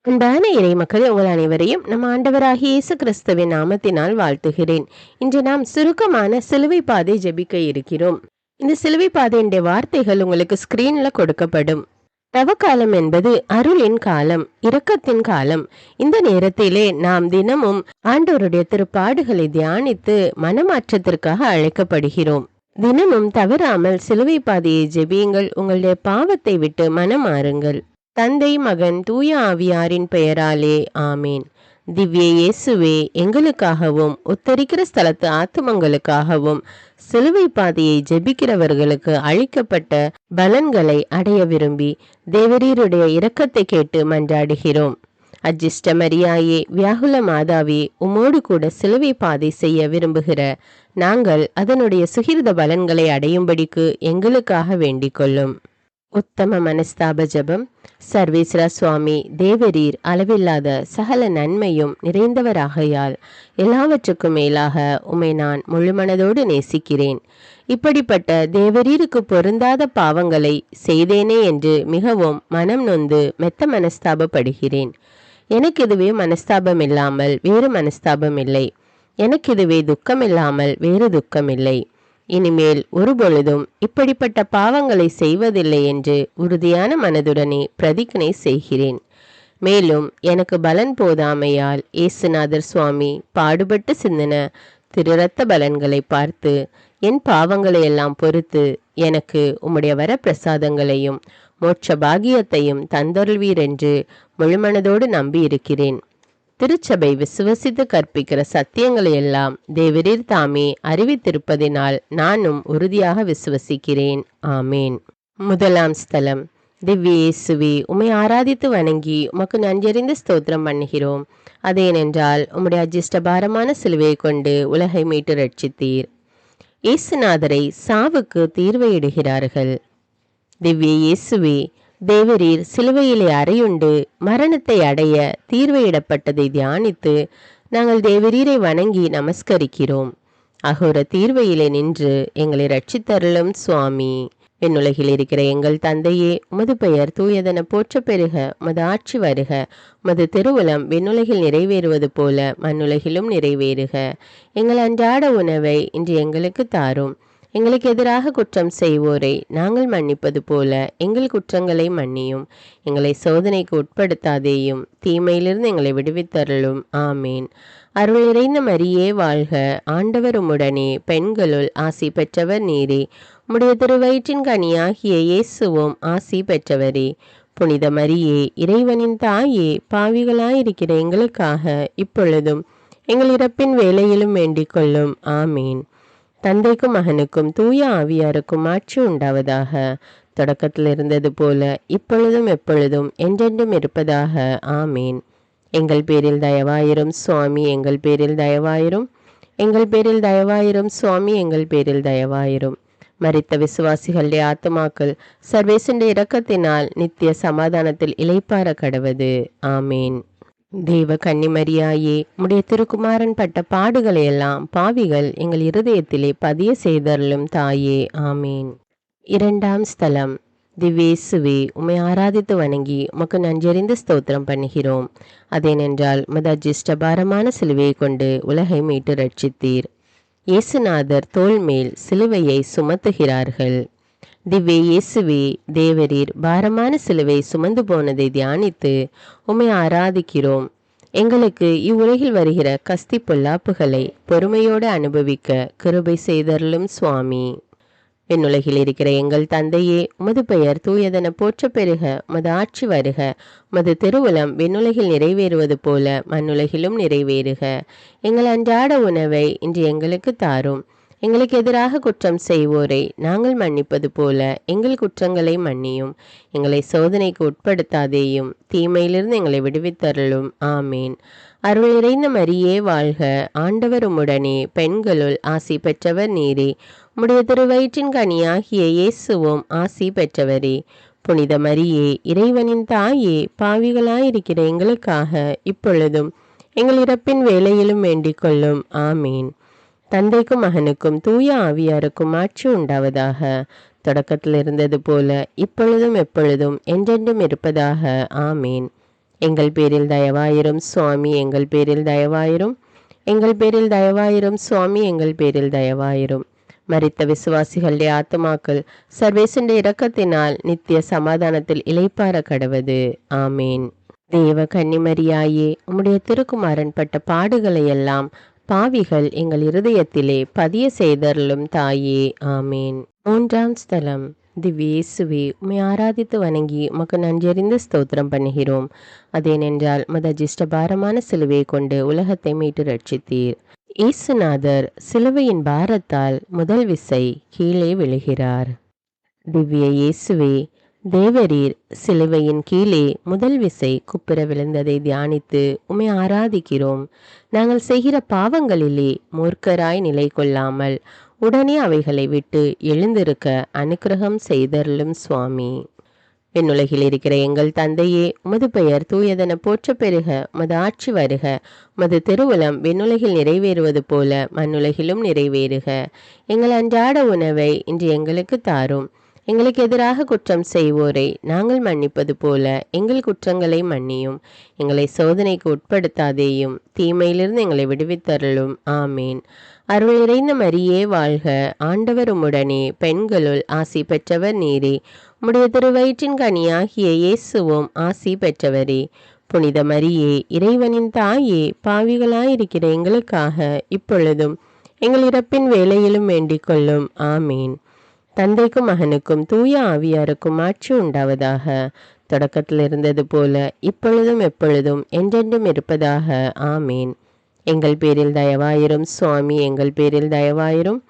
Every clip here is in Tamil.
அன்பான இறை மக்களே, உங்கள் அனைவரையும் நம் ஆண்டவராகிய இயேசு கிறிஸ்துவின் நாமத்தினால் வாழ்த்துகிறேன். இன்று நாம் சுருக்கமான சிலுவை பாதை ஜெபிக்க இருக்கிறோம். இந்த சிலுவை பாதையினுடைய வார்த்தைகள் உங்களுக்கு ஸ்கிரீன்ல கொடுக்கப்படும். தவக்காலம் என்பது அருளின் காலம், இரக்கத்தின் காலம். இந்த நேரத்திலே நாம் தினமும் ஆண்டவருடைய திருப்பாடுகளை தியானித்து மனமாற்றத்திற்காக அழைக்கப்படுகிறோம். தினமும் தவறாமல் சிலுவை பாதையை ஜெபியுங்கள். உங்களுடைய பாவத்தை விட்டு மனமாறுங்கள். தந்தை, மகன், தூய ஆவியாரின் பெயராலே ஆமேன். திவ்ய இயேசுவே, எங்களுக்காகவும் உத்தரிக்கிற ஸ்தலத்து ஆத்துமங்களுக்காகவும் சிலுவை பாதையை ஜெபிக்கிறவர்களுக்கு அளிக்கப்பட்ட பலன்களை அடைய விரும்பி தேவரீருடைய இரக்கத்தை கேட்டு மன்றாடுகிறோம். அஜிஷ்ட மரியாயே, வியாகுல மாதாவே, உமோடு கூட சிலுவை பாதை செய்ய விரும்புகிற நாங்கள் அதனுடைய சுகிர்த பலன்களை அடையும்படிக்கு எங்களுக்காக வேண்டிக் கொள்ளும். உத்தம மனஸ்தாப ஜபம். சர்வேஸ்வர சுவாமி, தேவரீர் அளவில்லாத சகல நன்மையும் நிறைந்தவராகையால் எல்லாவற்றுக்கும் மேலாக உம்மை நான் முழுமனதோடு நேசிக்கிறேன். இப்படிப்பட்ட தேவரீருக்கு பொருந்தாத பாவங்களை செய்தேனே என்று மிகவும் மனம் நொந்து மெத்த மனஸ்தாபப்படுகிறேன். எனக்கு இதுவே மனஸ்தாபம் இல்லாமல் வேறு மனஸ்தாபம் இல்லை. எனக்கு இதுவே துக்கம் இல்லாமல் வேறு துக்கம் இல்லை. இனிமேல் ஒருபொழுதும் இப்படிப்பட்ட பாவங்களை செய்வதில்லை என்று உறுதியான மனதுடனே பிரதிஜ்ஞை செய்கிறேன். மேலும் எனக்கு பலன் போதாமையால் இயேசுநாதர் சுவாமி பாடுபட்டு சிந்தின திருரத்த பலன்களை பார்த்து என் பாவங்களை எல்லாம் பொறுத்து எனக்கு உம்முடைய வர பிரசாதங்களையும் மோட்ச பாகியத்தையும் தந்தருள்வீர் என்று முழுமனதோடு நம்பி இருக்கிறேன். திருச்சபை விசுவசித்து கற்பிக்கிற சத்தியங்களை எல்லாம் தேவரீர் தாமே அறிவித்திருப்பதினால் நானும் உறுதியாக விசுவசிக்கிறேன். ஆமேன். முதலாம் ஸ்தலம். திவ்ய இயேசுவே, உம்மை ஆராதித்து வணங்கி உமக்கு நன்றறிந்து ஸ்தோத்திரம் பண்ணுகிறோம். அதேனென்றால் உம்முடைய அஜிஷ்டபாரமான சிலுவையை கொண்டு உலகை மீட்டு ரட்சித்தீர். இயேசுநாதரை சாவுக்கு தீர்வையிடுகிறார்கள். திவ்ய இயேசுவே, தேவரீர் சிலுவையிலே அறையுண்டு மரணத்தை அடைய தீர்வையிடப்பட்டதை தியானித்து நாங்கள் தேவரீரை வணங்கி நமஸ்கரிக்கிறோம். அகோர தீர்வையிலே நின்று எங்களை ரட்சித்தருளும் சுவாமி. விண்ணுலகில் இருக்கிற எங்கள் தந்தையே, உமது பெயர் தூயதென போற்ற பெறுக. உமது ஆட்சி வருக. உமது திருவுளம் விண்ணுலகில் நிறைவேறுவது போல மண்ணுலகிலும் நிறைவேறுக. எங்கள் அன்றாட உணவை இன்று எங்களுக்கு தாரும். எங்களுக்கு எதிராக குற்றம் செய்வோரை நாங்கள் மன்னிப்பது போல எங்கள் குற்றங்களை மன்னியும். எங்களை சோதனைக்கு உட்படுத்தாதேயும், தீமையிலிருந்து எங்களை விடுவித்தருளும். ஆமேன். அருள் நிறைந்த மரியே வாழ்க. ஆண்டவர் உம்முடனே, பெண்களுள் ஆசி பெற்றவர் நீரே. உம்முடைய திருவயிற்றின் கனியாகிய இயேசுவும் ஆசி பெற்றவரே. புனித மரியே, இறைவனின் தாயே, பாவிகளாயிருக்கிற எங்களுக்காக இப்பொழுதும் எங்கள் இறப்பின் வேளையிலும் வேண்டிக் கொள்ளும். ஆமேன். தந்தைக்கும் மகனுக்கும் தூய ஆவியாருக்கும் ஆட்சி உண்டாவதாக. தொடக்கத்தில் இருந்தது போல இப்பொழுதும் எப்பொழுதும் என்றென்றும் இருப்பதாக. ஆமேன். எங்கள் பேரில் தயவாயிரும் சுவாமி, எங்கள் பேரில் தயவாயிரும். எங்கள் பேரில் தயவாயிரும் சுவாமி, எங்கள் பேரில் தயவாயிரும். மரித்த விசுவாசிகளுடைய ஆத்துமாக்கள் சர்வேசனுடைய இரக்கத்தினால் நித்திய சமாதானத்தில் இளைப்பாற கடவது. ஆமேன். தேவ கன்னிமரியாயே, உம்முடைய திருக்குமாரன் பட்ட பாடுகளை எல்லாம் பாவிகள் எங்கள் இருதயத்திலே பதிய செய்தருளும் தாயே. ஆமேன். இரண்டாம் ஸ்தலம். திவ்யேசுவே, உம்மை ஆராதித்து வணங்கி உமக்கு நன்றறிந்து ஸ்தோத்திரம் பண்ணுகிறோம். அதேனென்றால் உமது அஜிஷ்டபாரமான சிலுவையை கொண்டு உலகை மீட்டு ரட்சித்தீர். இயேசுநாதர் தோள் மேல் சிலுவையை சுமத்துகிறார்கள். திவ்ய இயேசுவே, தேவரீர் பாரமான சிலுவை சுமந்து போனதை தியானித்து உம்மை ஆராதிக்கிறோம். எங்களுக்கு இவ்வுலகில் வருகிற கஸ்தி பொல்லாப்புகளை பொறுமையோடு அனுபவிக்க கிருபை செய்தருளும் சுவாமி. விண்ணுலகில் இருக்கிற எங்கள் தந்தையே, உமது பெயர் தூயதென போற்ற பெறுக. உமது ஆட்சி வருக. உமது திருவுளம் விண்ணுலகில் நிறைவேறுவது போல மண்ணுலகிலும் நிறைவேறுக. எங்கள் அன்றாட உணவை இன்று எங்களுக்கு தாரும். எங்களுக்கு எதிராக குற்றம் செய்வோரை நாங்கள் மன்னிப்பது போல எங்கள் குற்றங்களை மன்னியும். எங்களை சோதனைக்கு உட்படுத்தாதேயும், தீமையிலிருந்து எங்களை விடுவித்தருளும். ஆமேன். அருள் நிறைந்த மரியே வாழ்க. ஆண்டவர் உம்முடனே, பெண்களுள் ஆசி பெற்றவர் நீரே. உம்முடைய திருவயிற்றின் கனியாகிய இயேசுவும் ஆசி பெற்றவரே. புனித மரியே, இறைவனின் தாயே, பாவிகளாயிருக்கிற எங்களுக்காக இப்பொழுதும் எங்கள் இறப்பின் வேளையிலும் வேண்டிக் கொள்ளும். ஆமேன். தந்தைக்கும் மகனுக்கும் தூய ஆவியாருக்கும் ஆட்சி உண்டாவதாக. தொடக்கத்தில் இருந்தது போல இப்பொழுதும் எப்பொழுதும் என்றென்றும் இருப்பதாக. ஆமேன். எங்கள் பேரில் தயவாயிரும் சுவாமி, எங்கள் பேரில் தயவாயிரும். எங்கள் பேரில் தயவாயிரும் சுவாமி, எங்கள் பேரில் தயவாயிரும். மரித்த விசுவாசிகளுடைய ஆத்துமாக்கள் சர்வேசனுடைய இரக்கத்தினால் நித்திய சமாதானத்தில் இளைப்பாற கடவது. ஆமேன். தேவ கன்னிமரியாயே, உம்முடைய திருக்குமாரன் பட்ட பாடுகளை எல்லாம் பாவிகள் எங்கள் இருதயத்திலே பதிய செய்தருளும் தாயே. ஆமேன். மூன்றாம் ஸ்தலம். திவ்யேசுவே, உம்மை ஆராதித்து வணங்கி உமக்கு நன்றியறிந்து ஸ்தோத்திரம் பண்ணுகிறோம். அதேனென்றால் மதஜிஷ்ட பாரமான சிலுவையை கொண்டு உலகத்தை மீட்டு ரட்சித்தீர். இயேசுநாதர் சிலுவையின் பாரத்தால் முதல் விசை கீழே விழுகிறார். திவ்ய இயேசுவே, தேவரீர் சிலுவையின் கீழே முதல் விசை குப்புற விழுந்ததை தியானித்து உம்மை ஆராதிக்கிறோம். நாங்கள் செய்கிற பாவங்களிலே மூர்க்கராய் நிலை கொள்ளாமல் உடனே அவைகளை விட்டு எழுந்திருக்க அனுக்கிரகம் செய்தருளும் சுவாமி. விண்ணுலகில் இருக்கிற எங்கள் தந்தையே, உமது பெயர் தூயதென போற்ற பெறுக. உமது ஆட்சி வருக. உமது திருவுளம் விண்ணுலகில் நிறைவேறுவது போல மண்ணுலகிலும் நிறைவேறுக. எங்கள் அன்றாட உணவை இன்று எங்களுக்கு தாரும். எங்களுக்கு எதிராக குற்றம் செய்வோரை நாங்கள் மன்னிப்பது போல எங்கள் குற்றங்களை மன்னியும். எங்களை சோதனைக்கு உட்படுத்தாதேயும், தீமையிலிருந்து எங்களை விடுவித்தருளும். ஆமீன். அருள் நிறைந்த மரியே வாழ்க. ஆண்டவர் உம்முடனே, பெண்களுள் ஆசி பெற்றவர் நீரே. உம்முடைய திருவயிற்றின் கனியாகிய இயேசுவும் ஆசி பெற்றவரே. புனித மரியே, இறைவனின் தாயே, பாவிகளாயிருக்கிற எங்களுக்காக இப்பொழுதும் எங்கள் இறப்பின் வேளையிலும் வேண்டிக் கொள்ளும். ஆமீன். தந்தைக்கும் மகனுக்கும் தூய ஆவியாருக்கும் ஆட்சி உண்டாவதாக. தொடக்கத்தில் இருந்தது போல இப்பொழுதும் எப்பொழுதும் என்றென்றும் இருப்பதாக. ஆமீன். எங்கள் பேரில் தயவாயிரும் சுவாமி, எங்கள் பேரில் தயவாயிரும்.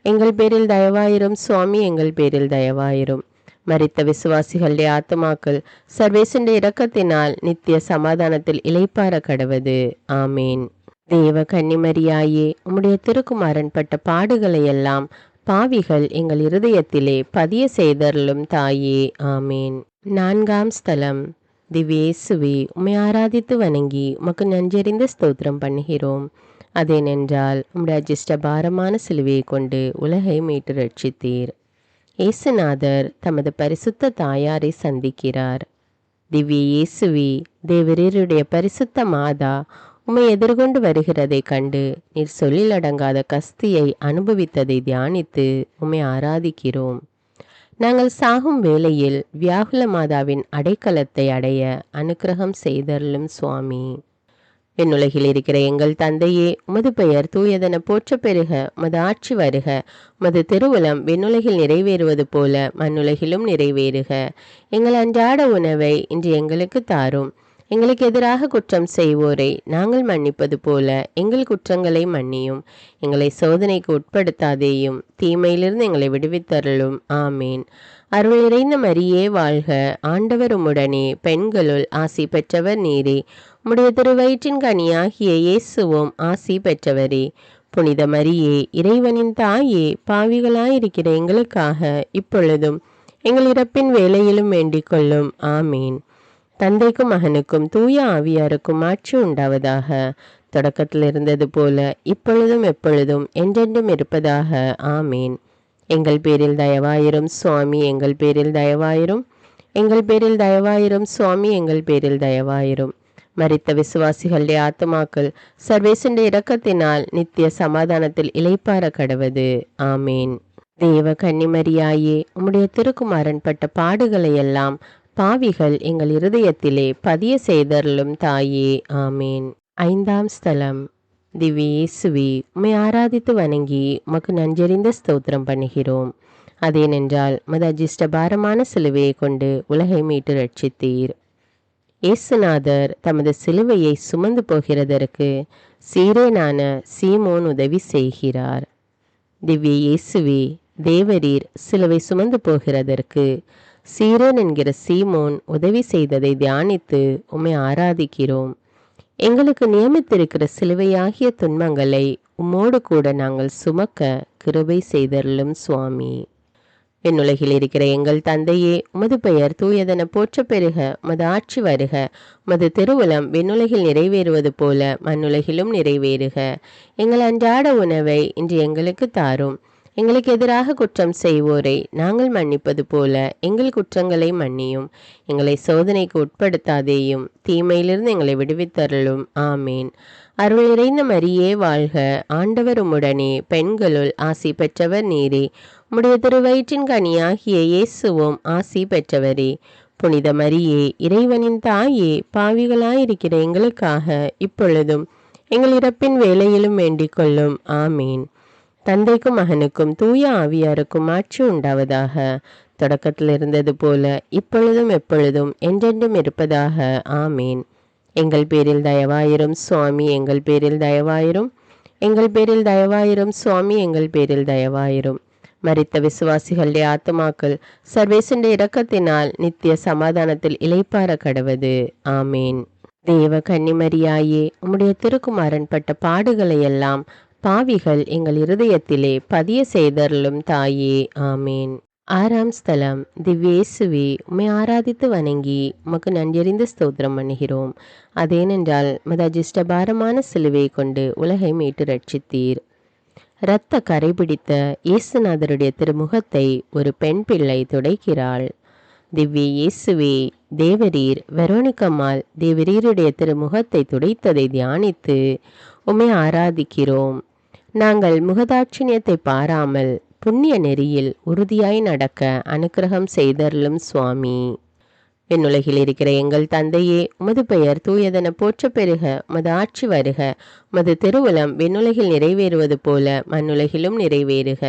எங்கள் பேரில் தயவாயிரும் சுவாமி, எங்கள் பேரில் தயவாயிரும். மரித்த விசுவாசிகளுடைய ஆத்துமாக்கள் சர்வேசனுடைய இரக்கத்தினால் நித்திய சமாதானத்தில் இளைப்பாற கடவது. ஆமீன். தேவ கன்னிமரியாயே, உம்முடைய திருக்குமாரன் பட்ட பாடுகளை எல்லாம் பாவிகள் எங்கள் இருதயத்திலே பதிய செய்தருளும் தாயே. ஆமீன். நான்காம் ஸ்தலம். திவ்யேசுவே, உம்மை ஆராதித்து வணங்கி உமக்கு நன்றியறிந்து ஸ்தோத்திரம் பண்ணுகிறோம். அதேனென்றால் உம்முடைய அஜிஷ்ட பாரமான சிலுவையை கொண்டு உலகை மீட்டு ரட்சித்தீர். இயேசுநாதர் தமது பரிசுத்த தாயாரை சந்திக்கிறார். திவ்ய இயேசுவே, தேவரீருடைய பரிசுத்த மாதா உம்மை எதிர்கொண்டு வருகிறதை கண்டு நீர் சொல்லிலடங்காத கஸ்தியை அனுபவித்ததை தியானித்து உம்மை ஆராதிக்கிறோம். நாங்கள் சாகும் வேளையில் வியாகுல மாதாவின் அடைக்கலத்தை அடைய அனுக்கிரகம் செய்தருளும் சுவாமி. விண்ணுலகில் இருக்கிற எங்கள் தந்தையே, உமது பெயர் தூயதென போற்ற பெறுக. உமது ஆட்சி வருக. உமது திருவுளம் விண்ணுலகில் நிறைவேறுவது போல மண்ணுலகிலும் நிறைவேறுக. எங்கள் அன்றாட உணவை இன்று எங்களுக்கு தாரும். எங்களுக்கு எதிராக குற்றம் செய்வோரை நாங்கள் மன்னிப்பது போல எங்கள் குற்றங்களை மன்னியும். எங்களை சோதனைக்கு உட்படுத்தாதேயும், தீமையிலிருந்து எங்களை விடுவித்தருளும். ஆமீன். அருள் நிறைந்த மரியே வாழ்க. ஆண்டவர் உம்முடனே, பெண்களுள் ஆசி பெற்றவர் நீரே. உம்முடைய திருவயிற்றின் கனியாகிய இயேசுவும் ஆசி பெற்றவரே. புனித மரியே, இறைவனின் தாயே, பாவிகளாயிருக்கிற எங்களுக்காக இப்பொழுதும் எங்கள் இறப்பின் வேளையிலும் வேண்டிக் கொள்ளும். ஆமீன். தந்தைக்கும் மகனுக்கும் தூய ஆவியாருக்கும் ஆட்சி உண்டாவதாக. தொடக்கத்தில் இருந்தது போல இப்பொழுதும் எப்பொழுதும் என்றென்றும் இருப்பதாக. ஆமீன். எங்கள் பேரில் தயவாயிரும் சுவாமி, எங்கள் பேரில் தயவாயிரும். எங்கள் பேரில் தயவாயிரும் சுவாமி, எங்கள் பேரில் தயவாயிரும். மரித்த விசுவாசிகளுடைய ஆத்துமாக்கள் சர்வேசனுடைய இரக்கத்தினால் நித்திய சமாதானத்தில் இளைப்பாற கடவது. ஆமீன். தேவ கன்னிமரியாயே, உம்முடைய திருக்குமாரன் பட்ட பாடுகளை எல்லாம் பாவிகள் எங்கள் இருதயத்திலே பதிய செய்தருளும் தாயே. ஆமீன். ஐந்தாம் ஸ்தலம். திவ்ய இயேசுவே, உம்மை ஆராதித்து வணங்கி உமக்கு நன்றியறிந்த ஸ்தோத்திரம் பண்ணுகிறோம். அதேனென்றால் உமது அஜிஷ்ட பாரமான சிலுவையை கொண்டு உலகை மீட்டு ரட்சித்தீர். இயேசுநாதர் தமது சிலுவையை சுமந்து போகிறதற்கு சீரேனான சீமோன் உதவி செய்கிறார். திவ்ய இயேசுவே, தேவரீர் சிலுவை சுமந்து போகிறதற்கு சீரேன் என்கிற சீமோன் உதவி செய்ததை தியானித்து உம்மை ஆராதிக்கிறோம். எங்களுக்கு நியமித்திருக்கிற சிலுவையாகிய துன்பங்களை உம்மோடு கூட நாங்கள் சுமக்க கிருபை செய்தருளும் சுவாமி. விண்ணுலகில் இருக்கிற எங்கள் தந்தையே, உமது பெயர் தூயதென போற்ற பெறுக. உமது ஆட்சி வருக. உமது திருவுளம் விண்ணுலகில் நிறைவேறுவது போல மண்ணுலகிலும் நிறைவேறுக. எங்கள் அன்றாட உணவை இன்று எங்களுக்கு தாரும். எங்களுக்கு எதிராக குற்றம் செய்வோரை நாங்கள் மன்னிப்பது போல எங்கள் குற்றங்களை மன்னியும். எங்களை சோதனைக்கு உட்படுத்தாதேயும், தீமையிலிருந்து எங்களை விடுவித்தருளும். ஆமேன். அருள் நிறைந்த மரியே வாழ்க, ஆண்டவர் உம்முடனே, பெண்களுள் ஆசி பெற்றவர் நீரே. உம்முடைய திருவயிற்றின் கனியாகிய இயேசுவும் ஆசி பெற்றவரே. புனித மரியே, இறைவனின் தாயே, பாவிகளாயிருக்கிற எங்களுக்காக இப்பொழுதும் எங்கள் இறப்பின் வேளையிலும் வேண்டிக் கொள்ளும். ஆமீன். தந்தைக்கும் மகனுக்கும் தூய ஆவியாருக்கும் ஆட்சி உண்டாவதாக. தொடக்கத்தில் இருந்தது போல இப்பொழுதும் எப்பொழுதும் என்றென்றும் இருப்பதாக. ஆமீன். எங்கள் பேரில் தயவாயிரும் சுவாமி, எங்கள் பேரில் தயவாயிரும். எங்கள் பேரில் தயவாயிரும் சுவாமி, எங்கள் பேரில் தயவாயிரும். மரித்த விசுவாசிகளுடைய ஆத்துமாக்கள் சர்வேசனுடைய இரக்கத்தினால் நித்திய சமாதானத்தில் இளைப்பாற கடவது. ஆமேன். தேவ கன்னிமரியாயே, உம்முடைய திருக்குமாரன் பட்ட பாடுகளை எல்லாம் பாவிகள் எங்கள் இருதயத்திலே பதிய செய்தருளும் தாயே. ஆமேன். ஆறாம் ஸ்தலம். திவ்யேசுவே, உம்மை ஆராதித்து வணங்கி உமக்கு நன்றியறிந்து ஸ்தோத்திரம் பண்ணுகிறோம். அதேனென்றால் மதஜிஷ்டபாரமான சிலுவை கொண்டு உலகை மீட்டு ரட்சித்தீர். இரத்த கரைபிடித்த இயேசுநாதருடைய திருமுகத்தை ஒரு பெண் பிள்ளை துடைக்கிறாள். திவ்ய இயேசுவே, தேவரீர் வெரோனிக்கம்மாள் தேவரீருடைய திருமுகத்தை துடைத்ததை தியானித்து உம்மை ஆராதிக்கிறோம். நாங்கள் முகதாட்சிணியத்தை பாராமல் புண்ணிய நெறியில் உறுதியாய் நடக்க அனுக்கிரகம் செய்தருளும் சுவாமி. விண்ணுலகில் இருக்கிற எங்கள் தந்தையே, உமது பெயர் தூயதென போற்ற பெருக, உமது ஆட்சி வருக. உமது திருவுளம் விண்ணுலகில் நிறைவேறுவது போல மண்ணுலகிலும் நிறைவேறுக.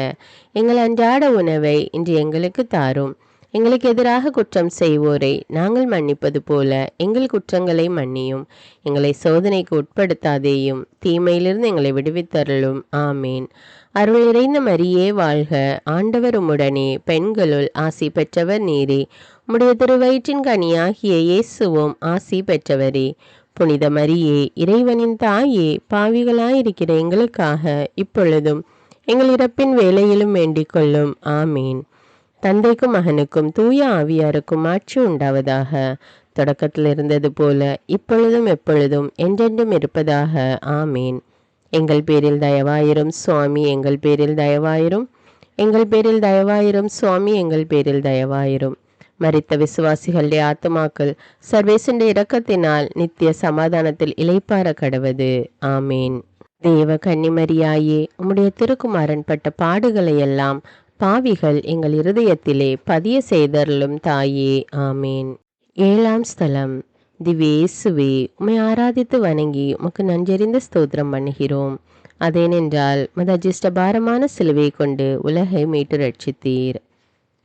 எங்கள் அன்றாட உணவை இன்று எங்களுக்கு தாரும். எங்களுக்கு எதிராக குற்றம் செய்வோரை நாங்கள் மன்னிப்பது போல எங்கள் குற்றங்களை மன்னியும். எங்களை சோதனைக்கு உட்படுத்தாதேயும், தீமையிலிருந்து எங்களை விடுவித்தருளும். ஆமேன். அருள் நிறைந்த மரியே வாழ்க, ஆண்டவர் உம்முடனே, பெண்களுள் ஆசி பெற்றவர் நீரே. உம்முடைய திருவயிற்றின் கனியாகிய இயேசுவும் ஆசி பெற்றவரே. புனித மரியே, இறைவனின் தாயே, பாவிகளாயிருக்கிற எங்களுக்காக இப்பொழுதும் எங்கள் இறப்பின் வேளையிலும் வேண்டிக் கொள்ளும். ஆமீன். தந்தைக்கும் மகனுக்கும் தூய ஆவியாருக்கும் ஆட்சி உண்டாவதாக. தொடக்கத்தில் இருந்தது போல இப்பொழுதும் எப்பொழுதும் என்றென்றும் இருப்பதாக. ஆமீன். எங்கள் பேரில் தயவாயிரும் சுவாமி, எங்கள் பேரில் தயவாயிரும். எங்கள் பேரில் தயவாயிரும் சுவாமி, எங்கள் பேரில் தயவாயிரும். மரித்த விசுவாசிகளுடைய ஆத்துமாக்கள் சர்வேசனுடைய இரக்கத்தினால் நித்திய சமாதானத்தில் இளைப்பாற கடவது. ஆமேன். தேவ கன்னிமரியாயே, உம்முடைய திருக்குமாரன் பட்ட பாடுகளை எல்லாம் பாவிகள் எங்கள் இருதயத்திலே பதிய செய்தருளும் தாயே. ஆமேன். ஏழாம் ஸ்தலம். திவ்யேசுவே, உம்மை ஆராதித்து வணங்கி உமக்கு நன்றறிந்த ஸ்தோத்திரம் பண்ணுகிறோம். அதேனென்றால் மதஜிஷ்டபாரமான சிலுவை கொண்டு உலகை மீட்டு ரட்சித்தீர்.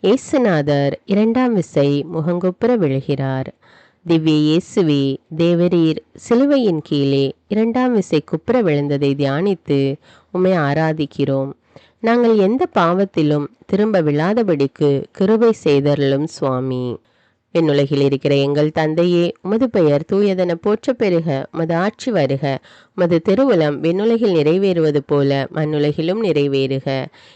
இயேசுநாதர் இரண்டாம் விசை முகங்குப்புற விழுகிறார். திவ்ய இயேசுவே, தேவரீர் சிலுவையின் கீழே இரண்டாம் விசை குப்புற விழுந்ததை தியானித்து உம்மை ஆராதிக்கிறோம். நாங்கள் எந்த பாவத்திலும் திரும்ப விழாதபடிக்கு கிருபை செய்தருளும் சுவாமி. விண்ணுலகில் இருக்கிற எங்கள் தந்தையே, உமது பெயர் தூயதென போற்ற பெருக, உமது ஆட்சி வருக. உமது திருவுளம் விண்ணுலகில் நிறைவேறுவது போல மண்ணுலகிலும் நிறைவேறுக.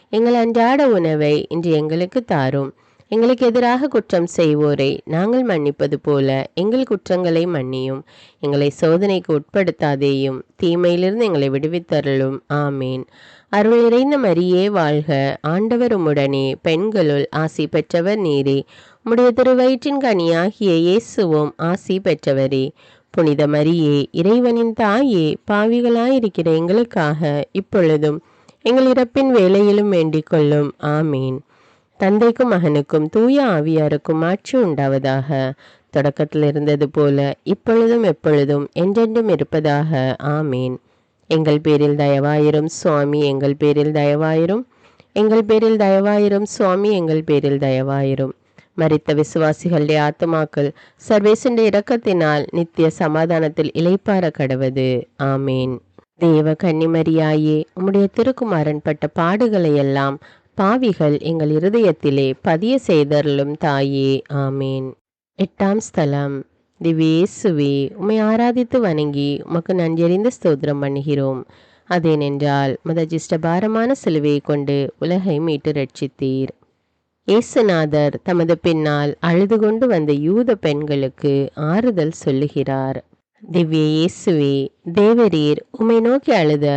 எங்கள் அன்றாட உணவை இன்று எங்களுக்கு தாரும். எங்களுக்கு எதிராக குற்றம் செய்வோரை நாங்கள் மன்னிப்பது போல எங்கள் குற்றங்களை மன்னியும். எங்களை சோதனைக்கு உட்படுத்தாதேயும், தீமையிலிருந்து எங்களை விடுவித்தருளும். ஆமேன். அருள் நிறைந்த மரியே வாழ்க, ஆண்டவர் உம்முடனே, பெண்களுள் ஆசி பெற்றவர் நீரே. உம்முடைய திருவயிற்றின் கனியாகிய இயேசுவும் ஆசி பெற்றவரே. புனித மரியே, இறைவனின் தாயே, பாவிகளாயிருக்கிற எங்களுக்காக இப்பொழுதும் எங்கள் இறப்பின் வேளையிலும் வேண்டிக் கொள்ளும். ஆமீன். தந்தைக்கும் மகனுக்கும் தூய ஆவியாருக்கும் ஆட்சி உண்டாவதாக. தொடக்கத்தில் இருந்தது போல இப்பொழுதும் எப்பொழுதும் என்றென்றும் இருப்பதாக. ஆமீன். எங்கள் பேரில் தயவாயிரும் சுவாமி, எங்கள் பேரில் தயவாயிரும். எங்கள் பேரில் தயவாயிரும் சுவாமி, எங்கள் பேரில் தயவாயிரும். மரித்த விசுவாசிகளுடைய ஆத்துமாக்கள் சர்வேசனுடைய இரக்கத்தினால் நித்திய சமாதானத்தில் இளைப்பாற கடவது. ஆமேன். தேவ கன்னிமரியாயே, உம்முடைய திருக்குமாரன் பட்ட பாடுகளை எல்லாம் பாவிகள் எங்கள் இருதயத்திலே பதிய செய்தருளும் தாயே. ஆமேன். எட்டாம் ஸ்தலம். திவ்யேசுவே, உம்மை ஆராதித்து வணங்கி உமக்கு நன்றியறிந்த ஸ்தோத்திரம் பண்ணுகிறோம். அதேனென்றால் மதஜிஷ்டபாரமான சிலுவையை கொண்டு உலகை மீட்டு ரட்சித்தீர். இயேசுநாதர் தமது பின்னால் அழுது கொண்டு வந்த யூத பெண்களுக்கு ஆறுதல் சொல்லுகிறார். திவ்ய இயேசுவே, தேவரீர் உம்மை நோக்கி அழுத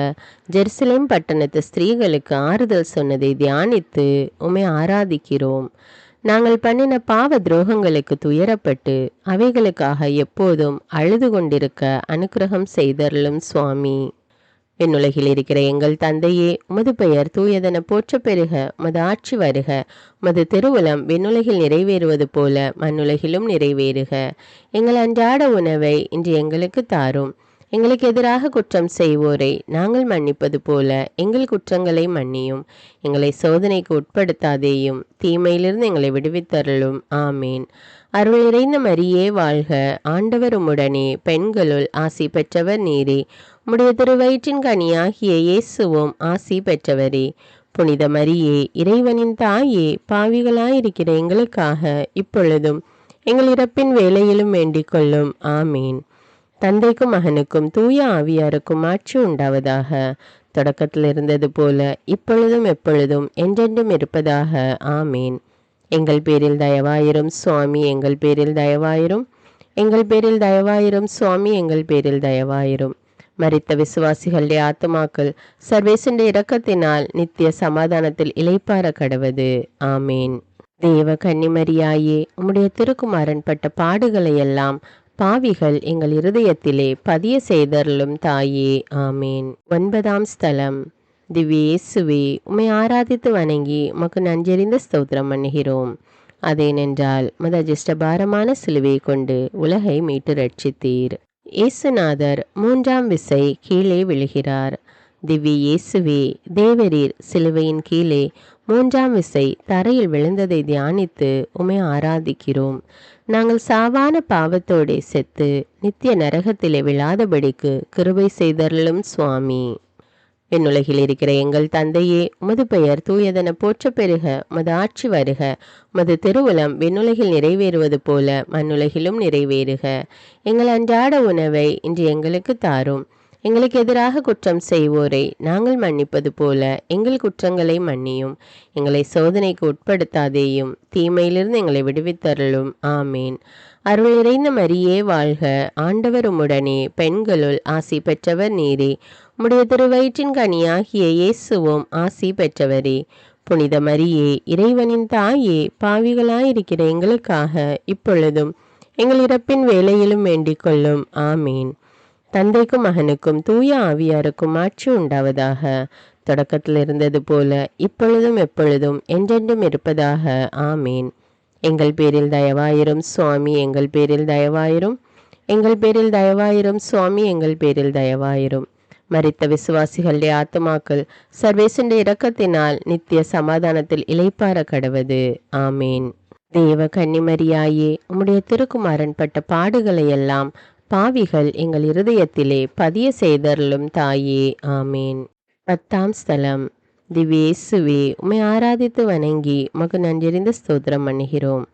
ஜெருசலேம் பட்டணத்து ஸ்திரீகளுக்கு ஆறுதல் சொன்னதை தியானித்து உம்மை ஆராதிக்கிறோம். நாங்கள் பண்ணின பாவ துரோகங்களுக்கு துயரப்பட்டு அவைகளுக்காக எப்போதும் அழுது கொண்டிருக்க அனுக்கிரகம் செய்தருளும் சுவாமி. விண்ணுலகில் இருக்கிற எங்கள் தந்தையே, உமது பெயர் தூயதென போற்றப் பெறுக. உமது ஆட்சி வருக. உமது திருவுளம் விண்ணுலகில் நிறைவேறுவது போல மண்ணுலகிலும் நிறைவேறுக. எங்கள் அன்றாட உணவை இன்று எங்களுக்கு தாரும். எங்களுக்கு எதிராக குற்றம் செய்வோரை நாங்கள் மன்னிப்பது போல எங்கள் குற்றங்களை மன்னியும். எங்களை சோதனைக்கு உட்படுத்தாதேயும், தீமையிலிருந்து எங்களை விடுவித்தருளும். ஆமீன். அருள் நிறைந்த மரியே வாழ்க. ஆண்டவர் உம்முடனே, பெண்களுள் ஆசி பெற்றவர் நீரே. உம்முடைய திருவயிற்றின் கனியாகிய இயேசுவும் ஆசி பெற்றவரே. புனித மரியே, இறைவனின் தாயே, பாவிகளாயிருக்கிற எங்களுக்காக இப்பொழுதும் எங்கள் இறப்பின் வேளையிலும் வேண்டிக் கொள்ளும். ஆமீன். தந்தைக்கும் மகனுக்கும் தூய ஆவியாருக்கும் ஆட்சி உண்டாவதாக. தொடக்கத்தில் இருந்தது போல இப்பொழுதும் எப்பொழுதும் என்றென்றும் இருப்பதாக. ஆமீன். எங்கள் பேரில் தயவாயிரும் சுவாமி, எங்கள் பேரில் தயவாயிரும். எங்கள் பேரில் தயவாயிரும் சுவாமி, எங்கள் பேரில் தயவாயிரும். மரித்த விசுவாசிகளுடைய ஆத்துமாக்கள் சர்வேசனுடைய இரக்கத்தினால் நித்திய சமாதானத்தில் இளைப்பாற கடவது. ஆமீன். தேவ கன்னிமரியாயே, உம்முடைய திருக்குமாரன் பட்ட பாடுகளை எல்லாம் பாவிகள் எங்கள் இருதயத்திலே பதிய செய்தருளும் தாயே. ஆமீன். 9ஆம் ஸ்தலம். திவ்ய இயேசுவே, உம்மை ஆராதித்து வணங்கி உமக்கு நன்றெறிந்த ஸ்தோத்திரம் பண்ணுகிறோம். அதேனென்றால் மதஜிஷ்ட பாரமான சிலுவையை கொண்டு உலகை மீட்டு ரட்சித்தீர். இயேசுநாதர் 3ஆம் விசை கீழே விழுகிறார். திவ்ய இயேசுவே, தேவரீர் சிலுவையின் கீழே 3ஆம் விசை தரையில் விழுந்ததை தியானித்து உம்மை ஆராதிக்கிறோம். நாங்கள் சாவான பாவத்தோடே செத்து நித்திய நரகத்திலே விழாதபடிக்கு கிருபை செய்தருளும் சுவாமி. விண்ணுலகில் இருக்கிற எங்கள் தந்தையே, உமது பெயர் தூயதென போற்றப் பெறுக. உமது ஆட்சி வருக. உமது திருவுளம் விண்ணுலகில் நிறைவேறுவது போல மண்ணுலகிலும் நிறைவேறுக. எங்கள் அன்றாட உணவை இன்று எங்களுக்கு தாரும். எங்களுக்கு எதிராக குற்றம் செய்வோரை நாங்கள் மன்னிப்பது போல எங்கள் குற்றங்களை மன்னியும். எங்களை சோதனைக்கு உட்படுத்தாதேயும், தீமையிலிருந்து எங்களை விடுவித்தருளும். ஆமீன். அருள் நிறைந்த மரியே வாழ்க. ஆண்டவர் உம்முடனே, பெண்களுள் ஆசி பெற்றவர் நீரே. உம்முடைய திருவயிற்றின் கனியாகிய இயேசுவும் ஆசி பெற்றவரே. புனித மரியே, இறைவனின் தாயே, பாவிகளாயிருக்கிற எங்களுக்காக இப்பொழுதும் எங்கள் இறப்பின் வேளையிலும் வேண்டிக் கொள்ளும். ஆமீன். தந்தைக்கும் மகனுக்கும் தூய ஆவியாருக்கும் ஆட்சி உண்டாவதாக. தொடக்கத்தில் இருந்தது போல இப்பொழுதும் எப்பொழுதும் என்றென்றும் இருப்பதாக. ஆமீன். எங்கள் பேரில் தயவாயிரும் சுவாமி, எங்கள் பேரில் தயவாயிரும். எங்கள் பேரில் தயவாயிரும் சுவாமி, எங்கள் பேரில் தயவாயிரும். மரித்த விசுவாசிகளுடைய ஆத்துமாக்கள் சர்வேசனுடைய இரக்கத்தினால் நித்திய சமாதானத்தில் இளைப்பாற கடவது. ஆமீன். தேவ கன்னிமரியாயே, உம்முடைய திருக்குமாரன் பட்ட பாடுகளை எல்லாம் பாவிகள் எங்கள் இருதயத்திலே பதிய செய்தருளும் தாயே. ஆமீன். 10ஆம் ஸ்தலம். திவ்ய இயேசுவே, உம்மை ஆராதித்து வணங்கி உமக்கு நன்றெறிந்த ஸ்தோத்திரம் பண்ணுகிறோம்.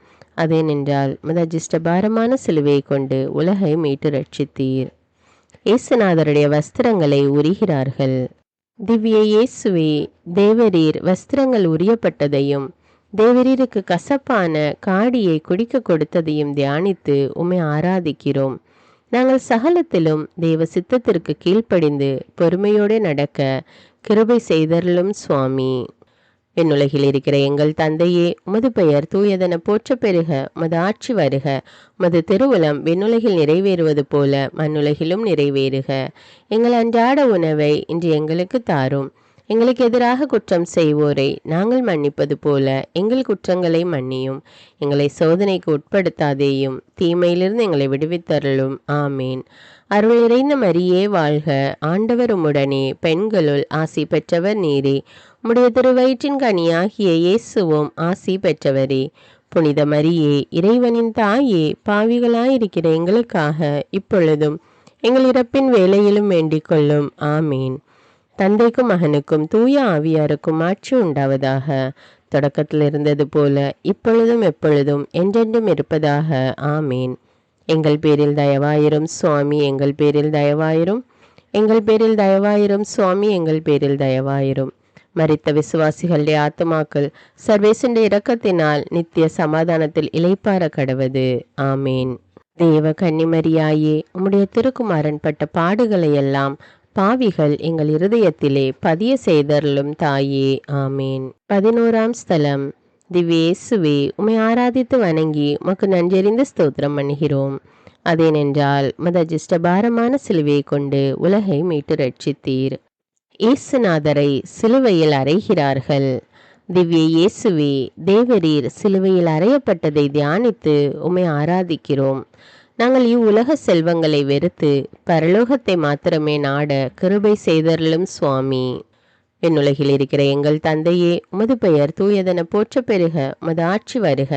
அதேனென்றால் மதஜிஷ்ட பாரமான சிலுவையை கொண்டு உலகை மீட்டு ரட்சித்தீர். இயேசுநாதருடைய வஸ்திரங்களை உரிகிறார்கள். திவ்ய இயேசுவே, தேவரீர் வஸ்திரங்கள் உரியப்பட்டதையும் தேவரீருக்கு கசப்பான காடியை குடிக்க கொடுத்ததையும் தியானித்து உம்மை ஆராதிக்கிறோம். நாங்கள் சகலத்திலும் தேவ சித்தத்திற்கு கீழ்ப்படிந்து பொறுமையோடு நடக்க கிருபை செய்தருளும் சுவாமி. விண்ணுலகில் இருக்கிற எங்கள் தந்தையே, உமது பெயர் தூயதென போற்றப் பெறுக. உமது ஆட்சி வருக. உமது திருவுளம் விண்ணுலகில் நிறைவேறுவது போல மண்ணுலகிலும் நிறைவேறுக. எங்கள் அன்றாட உணவை இன்று எங்களுக்கு தாரும். எங்களுக்கு எதிராக குற்றம் செய்வோரை நாங்கள் மன்னிப்பது போல எங்கள் குற்றங்களை மன்னியும். எங்களை சோதனைக்கு உட்படுத்தாதேயும், தீமையிலிருந்து எங்களை விடுவித்தருளும். ஆமீன். அருள் நிறைந்த மரியே வாழ்க. ஆண்டவர் உம்முடனே, பெண்களுள் ஆசி பெற்றவர் நீரே. உம்முடைய திருவயிற்றின் கனியாகிய இயேசுவும் ஆசி பெற்றவரே. புனித மரியே, இறைவனின் தாயே, பாவிகளாயிருக்கிற எங்களுக்காக இப்பொழுதும் எங்கள் இறப்பின் வேளையிலும் வேண்டிக் கொள்ளும். ஆமீன். தந்தைக்கும் மகனுக்கும் தூய ஆவியாருக்கும் ஆட்சி உண்டாவதாக. தொடக்கத்தில் இருந்தது போல இப்பொழுதும் எப்பொழுதும் என்றென்றும் இருப்பதாக. ஆமீன். எங்கள் பேரில் தயவாயிரும் சுவாமி, எங்கள் பேரில் தயவாயிரும். எங்கள் பேரில் தயவாயிரும் சுவாமி, எங்கள் பேரில் தயவாயிரும். மரித்த விசுவாசிகளுடைய ஆத்துமாக்கள் சர்வேசனுடைய இரக்கத்தினால் நித்திய சமாதானத்தில் இளைப்பாற கடவது. ஆமீன். தேவ கன்னிமரியாயே, உம்முடைய திருக்குமாரன் பட்ட பாடுகளை எல்லாம் பாவிகள் எங்கள் இருதயத்திலே பதிய செய்தருளும் தாயே. ஆமேன். 11ஆம் ஸ்தலம். திவ்யேசுவே, உம்மை ஆராதித்து வணங்கி உமக்கு நன்றெறிந்து ஸ்தோத்திரம் பண்ணுகிறோம். அதேனென்றால் மதஜிஷ்டபாரமான சிலுவையை கொண்டு உலகை மீட்டு ரட்சித்தீர். இயேசுநாதரை சிலுவையில் அறைகிறார்கள். திவ்ய இயேசுவே, தேவரீர் சிலுவையில் அறையப்பட்டதை தியானித்து உம்மை ஆராதிக்கிறோம். நாங்கள் இவ்வுலக செல்வங்களை வெறுத்து பரலோகத்தை மாத்திரமே நாட கிருபை செய்தருளும் சுவாமி. விண்ணுலகில் இருக்கிற எங்கள் தந்தையே, உமது பெயர் தூயதென போற்றப் பெறுக. உமது ஆட்சி வருக.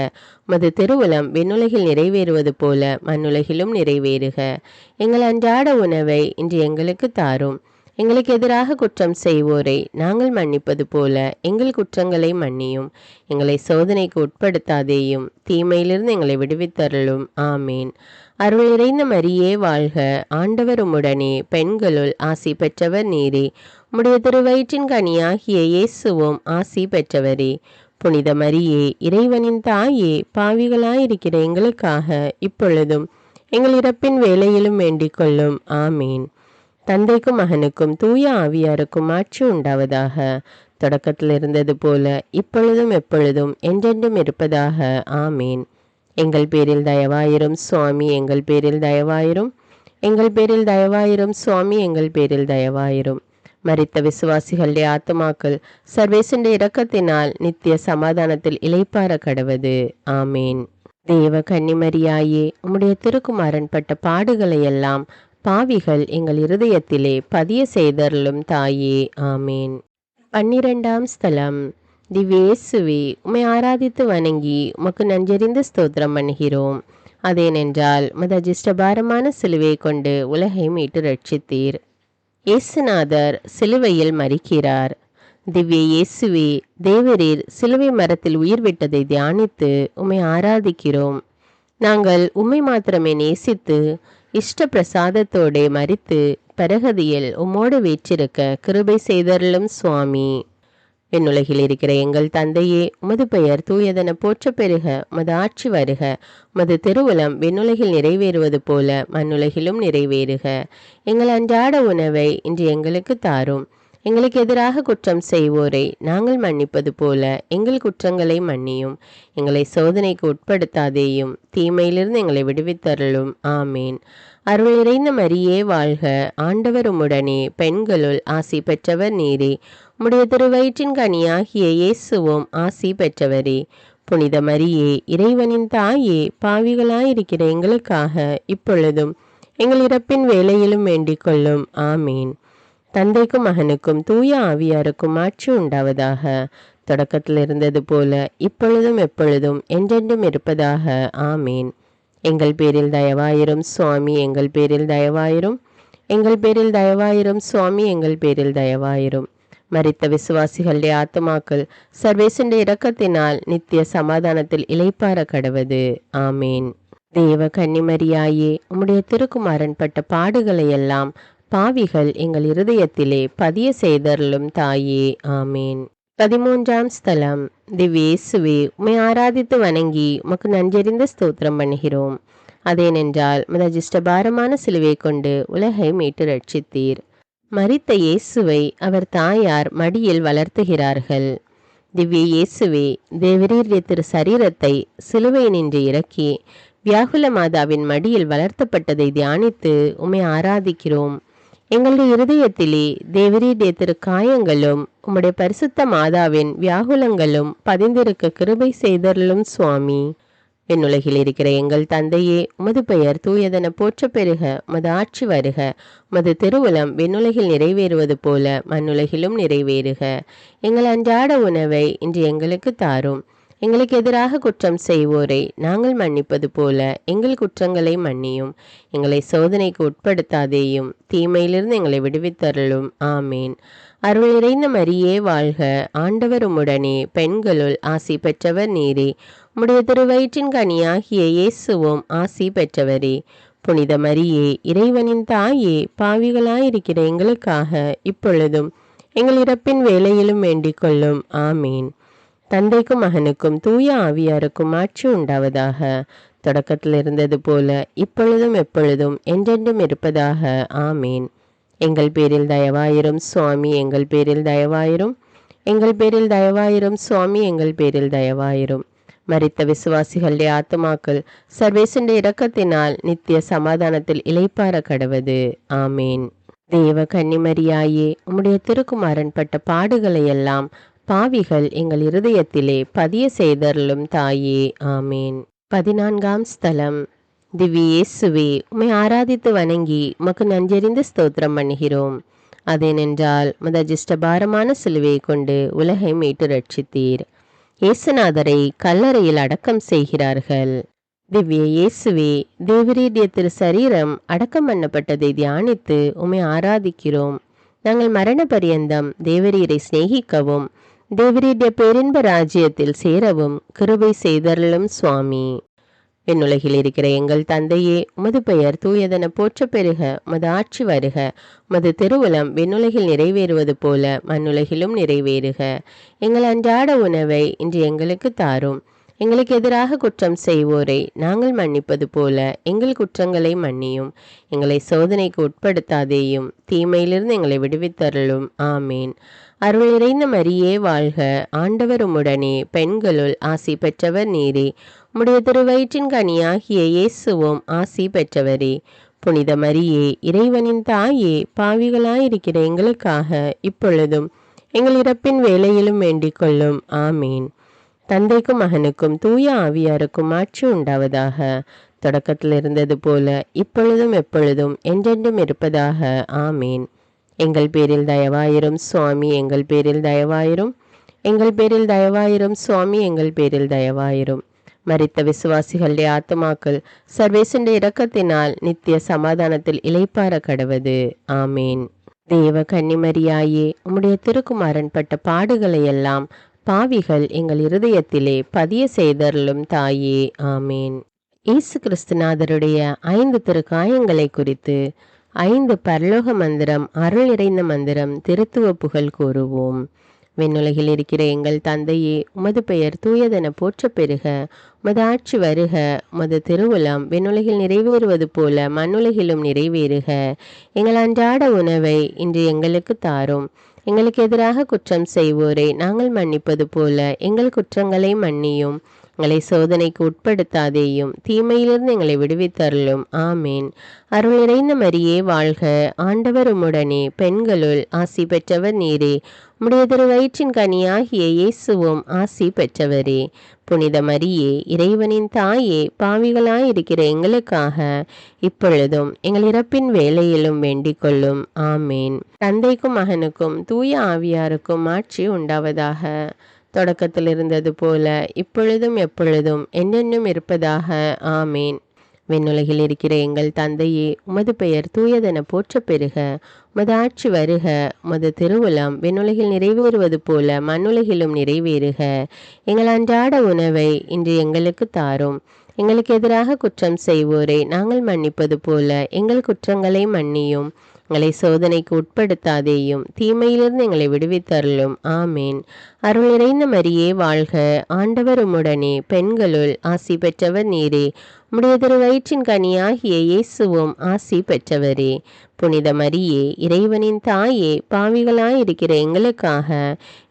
உமது திருவுளம் விண்ணுலகில் நிறைவேறுவது போல மண்ணுலகிலும் நிறைவேறுக. எங்கள் அன்றாட உணவை இன்று எங்களுக்கு தாரும். எங்களுக்கு எதிராக குற்றம் செய்வோரை நாங்கள் மன்னிப்பது போல எங்கள் குற்றங்களை மன்னியும். எங்களை சோதனைக்கு உட்படுத்தாதேயும், தீமையிலிருந்து எங்களை விடுவித்தருளும். ஆமேன். அருள் நிறைந்த மரியே வாழ்க. ஆண்டவர் உம்முடனே, பெண்களுள் ஆசி பெற்றவர் நீரே. உம்முடைய திருவயிற்றின் கனியாகிய இயேசுவும் ஆசி பெற்றவரே. புனித மரியே, இறைவனின் தாயே, பாவிகளாயிருக்கிற எங்களுக்காக இப்பொழுதும் எங்கள் இறப்பின் வேளையிலும் வேண்டிக் கொள்ளும். ஆமீன். தந்தைக்கும் மகனுக்கும் தூய ஆவியாருக்கும் ஆட்சி உண்டாவதாக. தொடக்கத்தில் இருந்தது போல இப்பொழுதும் எப்பொழுதும் என்றென்றும் இருப்பதாக. ஆமீன். எங்கள் பேரில் தயவாயிரும் சுவாமி, எங்கள் பேரில் தயவாயிரும். எங்கள் பேரில் தயவாயிரும் சுவாமி, எங்கள் பேரில் தயவாயிரும். மரித்த விசுவாசிகளுடைய ஆத்துமாக்கள் சர்வேசனுடைய இரக்கத்தினால் நித்திய சமாதானத்தில் இளைப்பாற கடவது. ஆமேன். தேவ கன்னிமரியாயே, உம்முடைய திருக்குமாரன் பட்ட பாடுகளை எல்லாம் பாவிகள் எங்கள் இருதயத்திலே பதிய செய்தருளும் தாயே. ஆமேன். 12ஆம் ஸ்தலம். திவ்யேசுவே, உம்மை ஆராதித்து வணங்கி உமக்கு நன்றெறிந்து ஸ்தோத்திரம் பண்ணுகிறோம். அதேனென்றால் மதஜிஷ்டபாரமான சிலுவையை கொண்டு உலகை மீட்டு ரட்சித்தீர். இயேசுநாதர் சிலுவையில் மரிக்கிறார். திவ்ய இயேசுவே, தேவரீர் சிலுவை மரத்தில் உயிர் விட்டதை தியானித்து உம்மை ஆராதிக்கிறோம். நாங்கள் உம்மை மாத்திரமே நேசித்து இஷ்ட பிரசாதத்தோடே மரித்து பரகதியில் உம்மோடு வீற்றிருக்க கிருபை செய்தருளும் சுவாமி. விண்ணுலகில் இருக்கிற எங்கள் தந்தையே, உமது பெயர் தூயதென போற்றப் பெறுக. உமது ஆட்சி வருக. உமது திருவுளம் விண்ணுலகில் நிறைவேறுவது போல மண்ணுலகிலும் நிறைவேறுக. எங்கள் அன்றாட உணவை இன்று எங்களுக்கு தாரும். எங்களுக்கு எதிராக குற்றம் செய்வோரை நாங்கள் மன்னிப்பது போல எங்கள் குற்றங்களை மன்னியும். எங்களை சோதனைக்கு உட்படுத்தாதேயும், தீமையிலிருந்து எங்களை விடுவித்தருளும். ஆமேன். அருள் நிறைந்த மரியே வாழ்க. ஆண்டவர் உம்முடனே, பெண்களுள் ஆசி பெற்றவர் நீரே. உம்முடைய திருவயிற்றின் கனியாகிய இயேசுவும் ஆசி பெற்றவரே. புனித மரியே, இறைவனின் தாயே, பாவிகளாயிருக்கிற எங்களுக்காக இப்பொழுதும் எங்கள் இறப்பின் வேளையிலும் வேண்டிக் கொள்ளும். ஆமீன். தந்தைக்கும் மகனுக்கும் தூய ஆவியாருக்கும் ஆட்சி உண்டாவதாக. தொடக்கத்தில் இருந்தது போல இப்பொழுதும் எப்பொழுதும் என்றென்றும் இருப்பதாக. ஆமீன். எங்கள் பேரில் தயவாயிரும் சுவாமி, எங்கள் பேரில் தயவாயிரும். எங்கள் பேரில் தயவாயிரும் சுவாமி, எங்கள் பேரில் தயவாயிரும். மரித்த விசுவாசிகளுடைய ஆத்துமாக்கள் சர்வேசனுடைய இரக்கத்தினால் நித்திய சமாதானத்தில் இளைப்பாற கடவது. ஆமேன். தேவ கன்னிமரியாயே, உம்முடைய திருக்குமாரன் பட்ட பாடுகளை எல்லாம் பாவிகள் எங்கள் இருதயத்திலே பதிய செய்தருளும் தாயே. ஆமேன். 13ஆம் ஸ்தலம். திவ்யேசுவே, உம்மை ஆராதித்து வணங்கி உமக்கு நன்றெறிந்து ஸ்தோத்திரம் பண்ணுகிறோம். அதேனென்றால் மதஜிஷ்டபாரமான சிலுவையை கொண்டு உலகை மீட்டு ரட்சித்தீர். மரித்த இயேசுவை அவர் தாயார் மடியில் வளர்த்துகிறார்கள். திவ்ய இயேசுவே, தேவரீர் திரு சரீரத்தை சிலுவை நின்று இறக்கி வியாகுல மாதாவின் மடியில் வளர்த்தப்பட்டதை தியானித்து உம்மை ஆராதிக்கிறோம். எங்களுடைய இருதயத்திலே தேவரீருடைய திரு காயங்களும் உம்முடைய பரிசுத்த மாதாவின் வியாகுலங்களும் பதிந்திருக்க கிருபை செய்தருளும் சுவாமி. விண்ணுலகில் இருக்கிற எங்கள் தந்தையே, உமது பெயர் தூயதென போற்றப் பெறுக. உமது ஆட்சி வருக. உமது திருவுளம் விண்ணுலகில் நிறைவேறுவது போல மண்ணுலகிலும் நிறைவேறுக. எங்கள் அன்றாட உணவை இன்று எங்களுக்கு தாரும். எங்களுக்கு எதிராக குற்றம் செய்வோரை நாங்கள் மன்னிப்பது போல எங்கள் குற்றங்களை மன்னியும். எங்களை சோதனைக்கு உட்படுத்தாதேயும், தீமையிலிருந்து எங்களை விடுவித்தருளும். ஆமேன். அருள் நிறைந்த மரியே வாழ்க. ஆண்டவர் உம்முடனே, பெண்களுள் ஆசி பெற்றவர் நீரே. உம்முடைய திருவயிற்றின் கனியாகிய இயேசுவும் ஆசி பெற்றவரே. புனித மரியே, இறைவனின் தாயே, பாவிகளாயிருக்கிற எங்களுக்காக இப்பொழுதும் எங்கள் இறப்பின் வேளையிலும் வேண்டிக் கொள்ளும். ஆமீன். தந்தைக்கும் மகனுக்கும் தூய ஆவியாருக்கும் ஆட்சி உண்டாவதாக. தொடக்கத்தில் இருந்தது போல இப்பொழுதும் எப்பொழுதும் என்றென்றும் இருப்பதாக. ஆமீன். எங்கள் பேரில் தயவாயிரும் சுவாமி, எங்கள் பேரில் தயவாயிரும். எங்கள் பேரில் தயவாயிரும் சுவாமி, எங்கள் பேரில் தயவாயிரும். மரித்த விசுவாசிகளுடைய ஆத்துமாக்கள் சர்வேசனுடைய இரக்கத்தினால் நித்திய சமாதானத்தில் இளைப்பாற கடவது. ஆமீன். தேவ கன்னிமரியாயே, உம்முடைய திருக்குமாரன் பட்ட பாடுகளை எல்லாம் பாவிகள் எங்கள் இருதயத்திலே பதிய செய்தருளும் தாயே. ஆமீன். 14ஆம் ஸ்தலம். திவ்ய இயேசுவே, உம்மை ஆராதித்து வணங்கி உமக்கு நன்றறிந்து ஸ்தோத்திரம் பண்ணுகிறோம். அதேனென்றால் முதஜிஷ்டபாரமான சிலுவையை கொண்டு உலகை மீட்டு ரட்சித்தீர். இயேசுநாதரை கல்லறையில் அடக்கம் செய்கிறார்கள். திவ்ய இயேசுவே, தேவரீரிய திரு சரீரம் அடக்கம் பண்ணப்பட்டதை தியானித்து உம்மை ஆராதிக்கிறோம். நாங்கள் மரண பரியந்தம் தேவரீரை சிநேகிக்கவும் தேவரீரிய பேரின்ப ராஜ்யத்தில் சேரவும் கிருபை செய்தருளும் சுவாமி. விண்ணுலகில் இருக்கிற எங்கள் தந்தையே, உமது பெயர் தூயதென போற்றப் பெறுக. உமது ஆட்சி வருக. உமது திருவுளம் விண்ணுலகில் நிறைவேறுவது போல மண்ணுலகிலும் நிறைவேறுக. எங்கள் அன்றாட உணவை இன்று எங்களுக்கு தாரும். எங்களுக்கு எதிராக குற்றம் செய்வோரை நாங்கள் மன்னிப்பது போல எங்கள் குற்றங்களை மன்னியும். எங்களை சோதனைக்கு உட்படுத்தாதேயும், தீமையிலிருந்து எங்களை விடுவித்தருளும். ஆமீன். அருள் நிறைந்த மரியே வாழ்க. ஆண்டவர் உம்முடனே, பெண்களுள் ஆசி பெற்றவர் நீரே. உம்முடைய திருவயிற்றின் கனியாகிய இயேசுவும் ஆசி பெற்றவரே. புனித மரியே, இறைவனின் தாயே, பாவிகளாயிருக்கிற எங்களுக்காக இப்பொழுதும் எங்கள் இறப்பின் வேளையிலும் வேண்டிக் கொள்ளும். ஆமீன். தந்தைக்கும் மகனுக்கும் தூய ஆவியாருக்கும் ஆட்சி உண்டாவதாக. தொடக்கத்தில் இருந்தது போல இப்பொழுதும் எப்பொழுதும் என்றென்றும் இருப்பதாக. ஆமீன். எங்கள் பேரில் தயவாயிரும் சுவாமி, எங்கள் பேரில் தயவாயிரும். எங்கள் பேரில் தயவாயிரும் சுவாமி, எங்கள் பேரில் தயவாயிரும். மரித்த விசுவாசிகளுடைய ஆத்துமாக்கள் சர்வேசனுடைய இரக்கத்தினால் நித்திய சமாதானத்தில் இளைப்பாற கடவது. ஆமீன். தேவ கன்னிமரியாயே, உம்முடைய திருக்குமாரன் பட்ட பாடுகளை எல்லாம் பாவிகள் எங்கள் இருதயத்திலே பதிய செய்தருளும் தாயே. ஆமீன். இயேசு கிறிஸ்துநாதருடைய 5 திருக்காயங்களை குறித்து 5 பரலோக மந்திரம், அருள் நிறைந்த மந்திரம், திருத்துவ புகழ் கூறுவோம். விண்ணுலகில் இருக்கிற எங்கள் தந்தையே, உமது பெயர் தூயதென போற்றப் பெறுக. உமது ஆட்சி வருக. உமது திருவுளம் விண்ணுலகில் நிறைவேறுவது போல மண்ணுலகிலும் நிறைவேறுக. எங்கள் அன்றாட உணவை இன்று எங்களுக்கு தாரும். எங்களுக்கு எதிராக குற்றம் செய்வோரை நாங்கள் மன்னிப்பது போல எங்கள் குற்றங்களை மன்னியும். எங்களை சோதனைக்கு உட்படுத்தாதேயும், தீமையிலிருந்து எங்களை விடுவித்தருளும். ஆமீன். அருள் நிறைந்த மரியே வாழ்க. ஆண்டவர் உம்முடனே, பெண்களுள் ஆசி பெற்றவர் நீரே. உம்முடைய திருவயிற்றின் கனியாகிய இயேசுவும் ஆசி பெற்றவரே. புனித மரியே, இறைவனின் தாயே, பாவிகளாயிருக்கிற எங்களுக்காக இப்பொழுதும் எங்கள் இறப்பின் வேளையிலும் வேண்டிக் கொள்ளும். ஆமீன். தந்தைக்கும் மகனுக்கும் தூய ஆவியாருக்கும் ஆட்சி உண்டாவதாக. தொடக்கத்தில் இருந்தது போல இப்பொழுதும் எப்பொழுதும் என்றென்றும் இருப்பதாக. ஆமீன். விண்ணுலகில் இருக்கிற எங்கள் தந்தையே, உமது பெயர் தூயதென போற்றப் பெறுக. உமது ஆட்சி வருக. உமது திருவுளம் விண்ணுலகில் நிறைவேறுவது போல மண்ணுலகிலும் நிறைவேறுக. எங்கள் அன்றாட உணவை இன்று எங்களுக்கு தாரும். எங்களுக்கு எதிராக குற்றம் செய்வோரை நாங்கள் மன்னிப்பது போல எங்கள் குற்றங்களை மன்னியும். எங்களை சோதனைக்கு உட்படுத்தாதேயும், தீமையிலிருந்து எங்களை விடுவித்தருளும். ஆமீன். அருள் நிறைந்த மரியே வாழ்க. ஆண்டவர் உம்முடனே, பெண்களுள் ஆசி பெற்றவர் நீரே. உம்முடைய திருவயிற்றின் கனியாகிய இயேசுவும் ஆசி பெற்றவரே. புனித மரியே, இறைவனின் தாயே, பாவிகளாயிருக்கிற எங்களுக்காக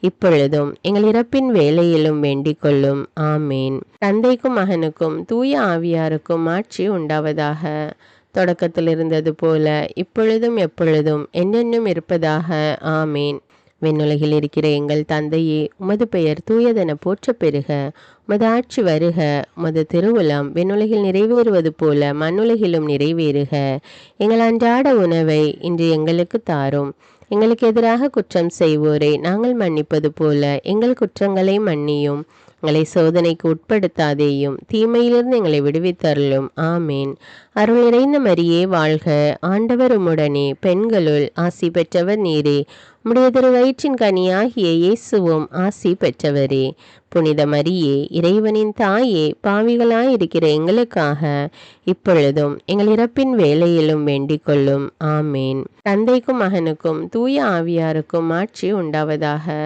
இப்பொழுதும் எங்கள் இறப்பின் வேளையிலும் வேண்டிக் கொள்ளும். ஆமீன். தந்தைக்கும் மகனுக்கும் தூய ஆவியாருக்கும் ஆட்சி உண்டாவதாக. தொடக்கத்தில் இருந்தது போல இப்பொழுதும் எப்பொழுதும் என்றென்றும் இருப்பதாக. ஆமீன். விண்ணுலகில் இருக்கிற எங்கள் தந்தையே, உமது பெயர் தூயதென போற்றப் பெறுக. உமது ஆட்சி வருக. உமது திருவுளம் விண்ணுலகில் நிறைவேறுவது போல மண்ணுலகிலும் நிறைவேறுக. எங்கள் அன்றாட உணவை இன்று எங்களுக்கு தாரும். எங்களுக்கு எதிராக குற்றம் செய்வோரை நாங்கள் மன்னிப்பது போல எங்கள் குற்றங்களை மன்னியும். எங்களை சோதனைக்கு உட்படுத்தாதேயும், தீமையிலிருந்து எங்களை விடுவித்தருளும். ஆமீன். அருள் நிறைந்த மரியே வாழ்க. ஆண்டவர் உம்முடனே, பெண்களுள் ஆசி பெற்றவர் நீரே. உம்முடைய திருவயிற்றின் கனியாகிய இயேசுவும் ஆசி பெற்றவரே. புனித மரியே, இறைவனின் தாயே, பாவிகளாயிருக்கிற எங்களுக்காக இப்பொழுதும் எங்கள் இறப்பின் வேளையிலும் வேண்டிக் கொள்ளும். ஆமீன். தந்தைக்கும் மகனுக்கும் தூய ஆவியாருக்கும் ஆட்சி உண்டாவதாக.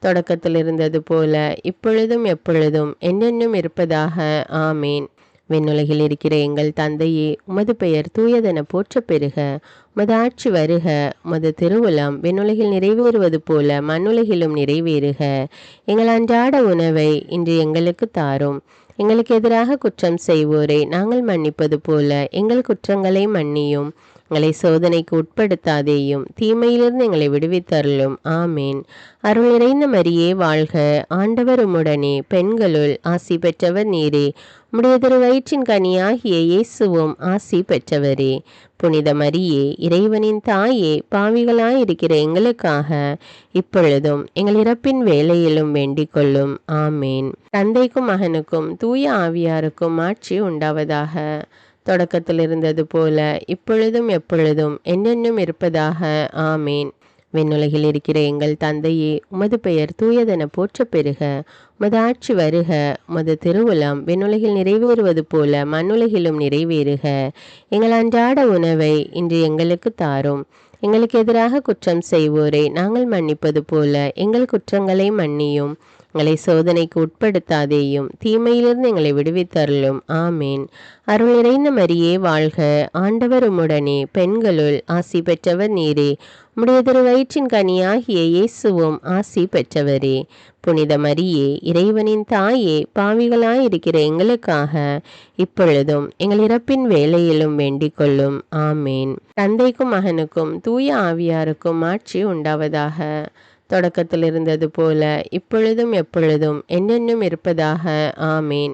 தொடக்கத்தில் இருந்தது போல இப்பொழுதும் எப்பொழுதும் என்றென்றும் இருப்பதாக. ஆமீன். விண்ணுலகில் இருக்கிற எங்கள் தந்தையே, உமது பெயர் தூயதென போற்றப் பெறுக. உமது ஆட்சி வருக. உமது திருவுளம் விண்ணுலகில் நிறைவேறுவது போல மண்ணுலகிலும் நிறைவேறுக. எங்கள் அன்றாட உணவை இன்று எங்களுக்கு தாரும். எங்களுக்கு எதிராக குற்றம் செய்வோரை நாங்கள் மன்னிப்பது போல எங்கள் குற்றங்களை மன்னியும். எங்களை சோதனைக்கு உட்படுத்தாதேயும், தீமையிலிருந்து எங்களை விடுவித்தருளும். ஆமேன். அருள் நிறைந்த மரியே வாழ்க. ஆண்டவர் உம்முடனே, பெண்களுள் ஆசி பெற்றவர் நீரே. உம்முடைய திருவயிற்றின் கனியாகிய இயேசுவும் ஆசி பெற்றவரே. புனித மரியே, இறைவனின் தாயே, பாவிகளாயிருக்கிற எங்களுக்காக இப்பொழுதும் எங்கள் இறப்பின் வேளையிலும் வேண்டிக் கொள்ளும். ஆமேன். தந்தைக்கும் மகனுக்கும் தூய ஆவியாருக்கும் ஆட்சி உண்டாவதாக. தொடக்கத்தில் இருந்தது போல இப்பொழுதும் எப்பொழுதும் என்றென்றும் இருப்பதாக. ஆமேன். விண்ணுலகில் இருக்கிற எங்கள் தந்தையே, உமது பெயர் தூயதென போற்றப் பெறுக. உமது ஆட்சி வருக. உமது திருவுளம் விண்ணுலகில் நிறைவேறுவது போல மண்ணுலகிலும் நிறைவேறுக. எங்கள் அன்றாட உணவை இன்று எங்களுக்கு தாரும். எங்களுக்கு எதிராக குற்றம் செய்வோரை நாங்கள் மன்னிப்பது போல எங்கள் குற்றங்களை மன்னியும். எங்களை சோதனைக்கு உட்படுத்தாதேயும், தீமையிலிருந்து எங்களை விடுவித்தருளும். ஆமேன். அருள் நிறைந்த மரியே வாழ்க. ஆண்டவர் உம்முடனே, பெண்களுள் ஆசி பெற்றவர் நீரே. உம்முடைய திருவயிற்றின் கனியாகிய இயேசுவும் ஆசி பெற்றவரே. புனித மரியே, இறைவனின் தாயே, பாவிகளாயிருக்கிற எங்களுக்காக இப்பொழுதும் எங்கள் இறப்பின் வேளையிலும் வேண்டிக் கொள்ளும். ஆமேன். தந்தைக்கும் மகனுக்கும் தூய ஆவியாருக்கும் ஆட்சி உண்டாவதாக. தொடக்கத்தில் இருந்தது போல இப்பொழுதும் எப்பொழுதும் என்றென்றும் இருப்பதாக. ஆமேன்.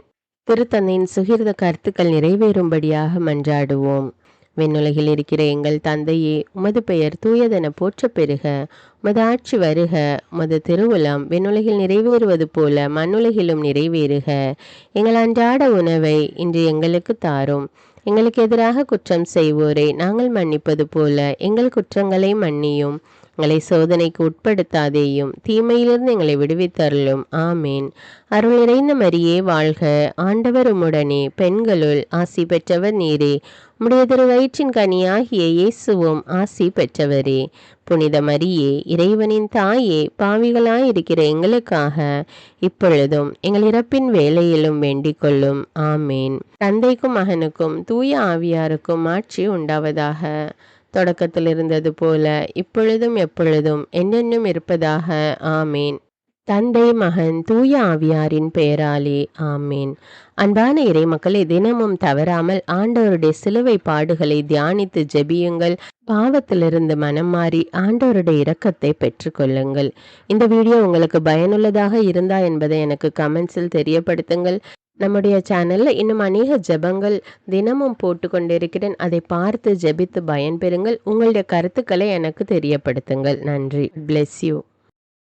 திருத்தந்தையின் சுகிர்த கருத்துக்கள் நிறைவேறும்படியாக மன்றாடுவோம். விண்ணுலகில் இருக்கிற எங்கள் தந்தையே, உமது பெயர் தூயதென போற்றப் பெறுக. உமது ஆட்சி வருக. உமது திருவுளம் விண்ணுலகில் நிறைவேறுவது போல மண்ணுலகிலும் நிறைவேறுக. எங்கள் அன்றாட உணவை இன்று எங்களுக்கு தாரும். எங்களுக்கு எதிராக குற்றம் செய்வோரை நாங்கள் மன்னிப்பது போல எங்கள் குற்றங்களை மன்னியும். எங்களை சோதனைக்கு உட்படுத்தாதேயும், தீமையிலிருந்து எங்களை விடுவித்தருளும். ஆமேன். அருள் நிறைந்த மரியே வாழ்க. ஆண்டவர் உம்முடனே, பெண்களுள் ஆசி பெற்றவர் நீரே. உம்முடைய திருவயிற்றின் கனியாகிய இயேசுவும் ஆசி பெற்றவரே. புனித மரியே, இறைவனின் தாயே, பாவிகளாயிருக்கிற எங்களுக்காக இப்பொழுதும் எங்கள் இறப்பின் வேளையிலும் வேண்டிக் கொள்ளும். ஆமேன். தந்தைக்கும் மகனுக்கும் தூய ஆவியாருக்கும் ஆட்சி உண்டாவதாக. தொடக்கத்தில் இருந்தது போல இப்பொழுதும் எப்பொழுதும் என்றென்றும் இருப்பதாக. ஆமேன். தந்தை, மகன், தூய ஆவியாரின் பெயராலே. ஆமேன். அன்பான இறை மக்களே, தினமும் தவறாமல் ஆண்டவருடைய சிலுவை பாடுகளை தியானித்து ஜெபியுங்கள். பாவத்திலிருந்து மனம் மாறி ஆண்டவருடைய இரக்கத்தை பெற்றுக்கொள்ளுங்கள். இந்த வீடியோ உங்களுக்கு பயனுள்ளதாக இருந்தா என்பதை எனக்கு கமெண்ட்ஸில் தெரியப்படுத்துங்கள். நம்முடைய சேனல்ல இன்னும் அநேக ஜெபங்கள் தினமும் போட்டு கொண்டிருக்கிறேன். அதை பார்த்து ஜெபித்து பயன்பெறுங்கள். உங்களுடைய கருத்துக்களை எனக்கு தெரியப்படுத்துங்கள். நன்றி. Bless you.